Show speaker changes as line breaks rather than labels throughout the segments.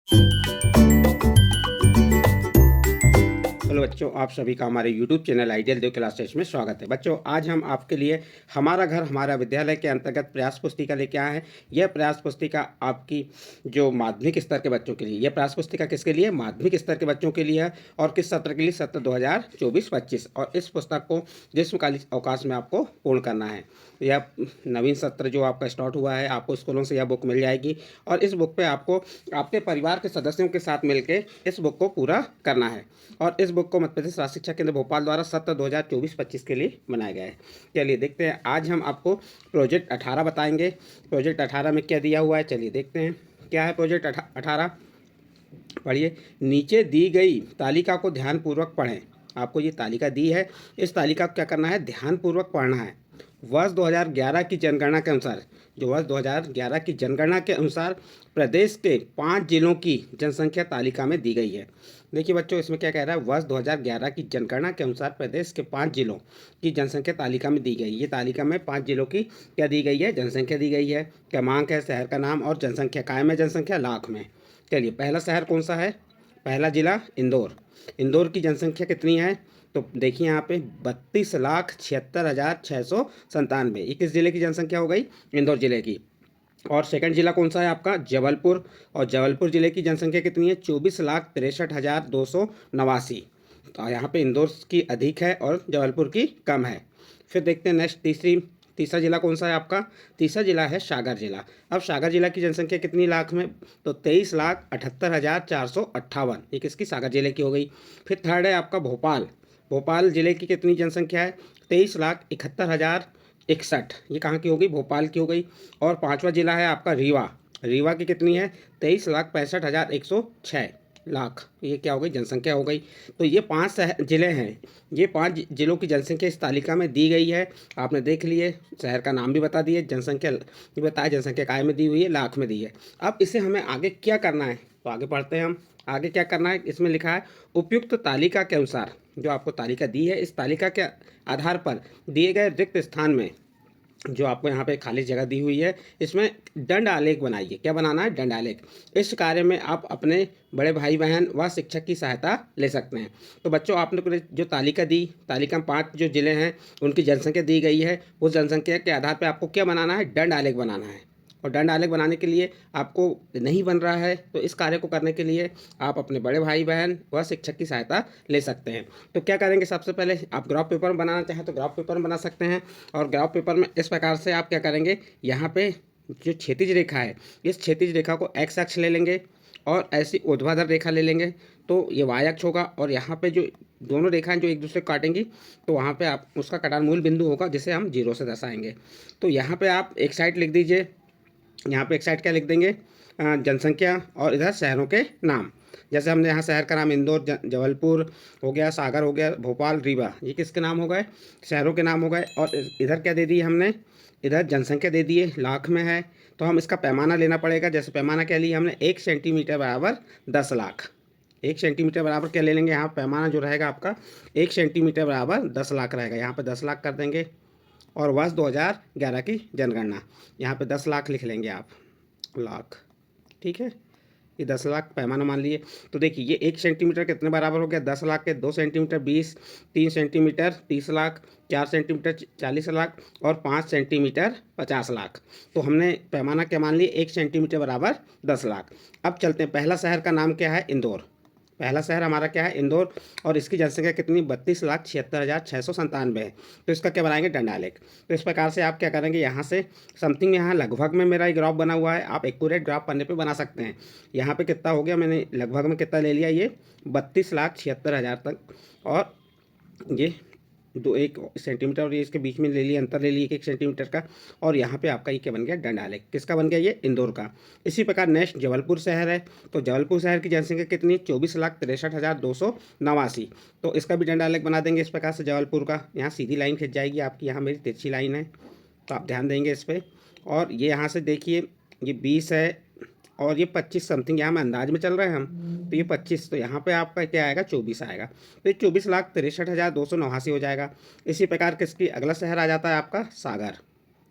Hello बच्चों, आप सभी का हमारे YouTube चैनल आइडियल देव क्लासेस में स्वागत है। बच्चों, आज हम आपके लिए हमारा घर हमारा विद्यालय के अंतर्गत प्रयास पुस्तिका लेके आए हैं। यह प्रयास पुस्तिका आपकी जो माध्यमिक स्तर के बच्चों के लिए, यह प्रयास पुस्तिका किसके लिए? माध्यमिक स्तर के बच्चों के लिए है। और किस सत्र के लिए? सत्र 2024-25। और इस पुस्तक को ग्रीष्मकालीन अवकाश में आपको पूर्ण करना है। यह नवीन सत्र जो आपका स्टार्ट हुआ है, आपको स्कूलों से यह बुक मिल जाएगी और इस बुक पे आपको आपके परिवार के सदस्यों के साथ मिलकर इस बुक को पूरा करना है। और इस बुक को मध्य प्रदेश राष्ट्रीय शिक्षा केंद्र भोपाल द्वारा सत्र 2024-25 के लिए बनाया गया है। चलिए देखते हैं, आज हम आपको प्रोजेक्ट 18 बताएंगे। प्रोजेक्ट 18 में क्या दिया हुआ है, चलिए देखते हैं क्या है प्रोजेक्ट 18। पढ़िए, नीचे दी गई तालिका को ध्यानपूर्वक पढ़ें। आपको ये तालिका दी है, इस तालिका को क्या करना है? ध्यानपूर्वक पढ़ना है। वर्ष 2011 की जनगणना के अनुसार, जो वर्ष 2011 की जनगणना के अनुसार प्रदेश के 5 जिलों की जनसंख्या तालिका में दी गई है। देखिए बच्चों, इसमें क्या कह रहा है? वर्ष 2011 की जनगणना के अनुसार प्रदेश के 5 जिलों की जनसंख्या तालिका में दी गई। ये तालिका में 5 जिलों की क्या दी गई है? जनसंख्या दी गई है। क्रमांक है, शहर का नाम और जनसंख्या कायम है, जनसंख्या लाख में। चलिए, पहला शहर कौन सा है? पहला जिला इंदौर। इंदौर की जनसंख्या कितनी है? तो देखिए यहाँ पे 32,76,697। ये किस जिले की जनसंख्या हो गई? इंदौर जिले की। और सेकंड जिला कौन सा है आपका? जबलपुर। और जबलपुर जिले की जनसंख्या कितनी है? 24,63,289। तो यहाँ पे इंदौर की अधिक है और जबलपुर की कम है। फिर देखते हैं नेक्स्ट, तीसरा जिला कौन सा है आपका? तीसरा जिला है सागर जिला। अब सागर जिला की जनसंख्या कितनी लाख में? तो 23,78,458। ये किसकी? सागर जिले की हो गई। फिर थर्ड है आपका भोपाल। भोपाल जिले की कितनी जनसंख्या है? 23,71,061। ये कहाँ की हो गई? भोपाल की हो गई। और पांचवा जिला है आपका रीवा। रीवा की कितनी है? 23,65,106 लाख। ये क्या हो गई? जनसंख्या हो गई। तो ये 5 जिले हैं। ये 5 जिलों की जनसंख्या इस तालिका में दी गई है। आपने देख लिए, शहर का नाम भी बता दिए, जनसंख्या ये बताया, जनसंख्या काय में दी हुई है, लाख में दी है। अब इसे हमें आगे क्या करना है, तो आगे पढ़ते हैं हम। आगे क्या करना है, इसमें लिखा है उपयुक्त तालिका के अनुसार, जो आपको तालिका दी है, इस तालिका के आधार पर दिए गए रिक्त स्थान में, जो आपको यहाँ पे खाली जगह दी हुई है, इसमें दंड आलेख बनाइए। क्या बनाना है? दंड आलेख। इस कार्य में आप अपने बड़े भाई बहन व शिक्षक की सहायता ले सकते हैं। तो बच्चों, आपने जो तालिका दी, तालिका में 5 जो जिले हैं उनकी जनसंख्या दी गई है। उस जनसंख्या के आधार पर आपको क्या बनाना है? दंड आलेख बनाना है। और दंड आलेख बनाने के लिए आपको नहीं बन रहा है, तो इस कार्य को करने के लिए आप अपने बड़े भाई बहन व शिक्षक की सहायता ले सकते हैं। तो क्या करेंगे? सबसे पहले आप ग्राफ पेपर में बनाना चाहें तो ग्राफ पेपर में बना सकते हैं। और ग्राफ पेपर में इस प्रकार से आप क्या करेंगे, यहाँ पे जो क्षैतिज रेखा है, इस क्षैतिज रेखा को एक्स अक्ष ले लेंगे और ऐसी ऊर्ध्वाधर रेखा ले लेंगे, तो ये वाई अक्ष होगा। और यहाँ पे जो दोनों रेखाएं जो एक दूसरे को काटेंगी, तो वहाँ पे आप उसका कटान मूल बिंदु होगा, जिसे हम 0 से दर्शाएंगे। तो यहाँ पे आप एक साइड लिख दीजिए, यहाँ पे एक साइड क्या लिख देंगे? जनसंख्या, और इधर शहरों के नाम। जैसे हमने यहाँ शहर का नाम इंदौर, जबलपुर हो गया, सागर हो गया, भोपाल, रीवा, ये किसके नाम हो गए? शहरों के नाम हो गए। और इधर क्या दे दी हमने? इधर जनसंख्या दे दी है, लाख में है। तो हम इसका पैमाना लेना पड़ेगा। जैसे पैमाना क्या लिया हमने? 1 सेंटीमीटर बराबर 10 लाख। 1 सेंटीमीटर बराबर क्या ले लेंगे? यहाँ पैमाना जो रहेगा आपका 1 सेंटीमीटर बराबर 10 लाख रहेगा। यहाँ पर 10 लाख कर देंगे। और वर्ष 2011 की जनगणना, यहाँ पे 10 लाख लिख लेंगे आप, लाख। ठीक है, ये 10 लाख पैमाना मान लिए। तो देखिए, ये 1 सेंटीमीटर कितने बराबर हो गया? 10 लाख के 2 centimetre 20, 3 centimetre 30 lakh, 4 centimetre 40 lakh और 5 सेंटीमीटर 50 लाख। तो हमने पैमाना क्या मान लिए? 1 सेंटीमीटर बराबर 10 लाख। अब चलते हैं, पहला शहर का नाम क्या है? इंदौर। पहला शहर हमारा क्या है? इंदौर। और इसकी जनसंख्या कितनी? 32,76,697 है। तो इसका क्या बनाएंगे? दंड आलेख। तो इस प्रकार से आप क्या करेंगे, यहाँ से समथिंग, यहाँ लगभग में मेरा एक ग्राफ बना हुआ है, आप एक्यूरेट ग्राफ पन्ने पे बना सकते हैं। यहाँ पे कितना हो गया? मैंने लगभग में कितना ले लिया? ये 32,76,000 तक। और ये 1 सेंटीमीटर और ये इसके बीच में ले लिया, अंतर ले लिया 1 सेंटीमीटर का। और यहाँ पे आपका ये क्या बन गया? दंड आलेख। किसका बन गया? ये इंदौर का। इसी प्रकार नेक्स्ट जबलपुर शहर है। तो जबलपुर शहर की जनसंख्या कितनी? 24,63,289। तो इसका भी दंड आलेख बना देंगे इस प्रकार से जबलपुर का। यहाँ सीधी लाइन खिंच जाएगी आपकी, यहाँ मेरी तिरछी लाइन है, तो आप ध्यान देंगे इस पर। और ये यहाँ से देखिए, ये 20 है और ये 25 समथिंग, यहाँ में अंदाज में चल रहे हैं हम, तो ये 25, तो यहाँ पे आपका क्या आएगा? 24 आएगा। तो ये 24,63,289 हो जाएगा। इसी प्रकार किसकी? अगला शहर आ जाता है आपका सागर।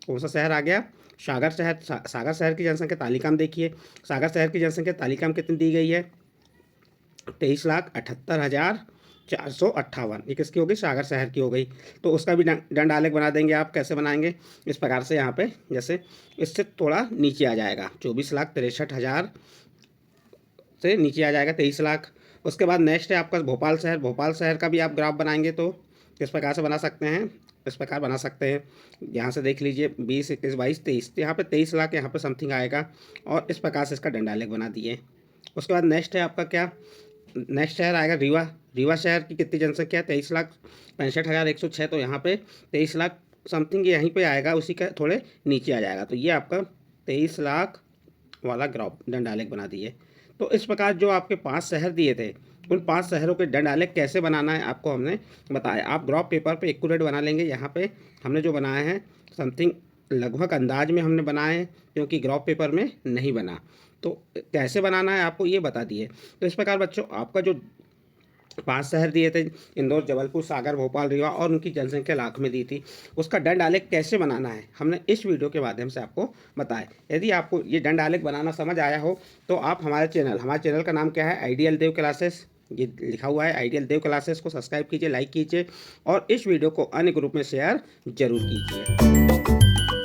कौन सा शहर आ गया? सागर शहर की जनसंख्या तालिका में देखिए, सागर शहर की जनसंख्या तालिका में कितनी दी गई है? 23,78,458। ये किसकी हो गई? सागर शहर की हो गई। तो उसका भी दंड आलेख बना देंगे आप। कैसे बनाएंगे? इस प्रकार से यहाँ पे जैसे इससे थोड़ा नीचे आ जाएगा, 24,63,000 से नीचे आ जाएगा 23,00,000। उसके बाद नेक्स्ट है आपका भोपाल शहर। भोपाल शहर का भी आप ग्राफ बनाएंगे तो किस प्रकार से बना सकते हैं? इस प्रकार बना सकते हैं, यहाँ से देख लीजिए 20, 21, 22, 23, तो यहाँ पे 23,00,000 यहाँ पे समथिंग आएगा और इस प्रकार से इसका दंड आलेख बना दिए। उसके बाद नेक्स्ट है आपका क्या? नेक्स्ट शहर आएगा रीवा। रीवा शहर की कितनी जनसंख्या है? 23,65,106। तो यहाँ पे 23,00,000 समथिंग यहीं पे आएगा, उसी का थोड़े नीचे आ जाएगा। तो ये आपका 23,00,000 वाला ग्राफ दंड आलेख बना दिए। तो इस प्रकार जो आपके 5 शहर दिए थे, उन 5 शहरों के दंड आलेख कैसे बनाना है आपको हमने बताया। आप ग्राफ पेपर पे एक्यूरेट बना लेंगे। यहाँ पे हमने जो बनाए हैं समथिंग लगभग अंदाज में हमने बनाए हैं, क्योंकि ग्राफ पेपर में नहीं बना। तो कैसे बनाना है आपको ये बता दिए। तो इस प्रकार बच्चों आपका जो 5 शहर दिए थे, इंदौर, जबलपुर, सागर, भोपाल, रीवा, और उनकी जनसंख्या लाख में दी थी, उसका दंड आलेख कैसे बनाना है हमने इस वीडियो के माध्यम से आपको बताया। यदि आपको ये दंड आलेख बनाना समझ आया हो तो आप हमारे चैनल का नाम क्या है? आइडियल देव क्लासेस, ये लिखा हुआ है आइडियल देव क्लासेस को सब्सक्राइब कीजिए, लाइक कीजिए और इस वीडियो को अन्य ग्रुप में शेयर जरूर कीजिए।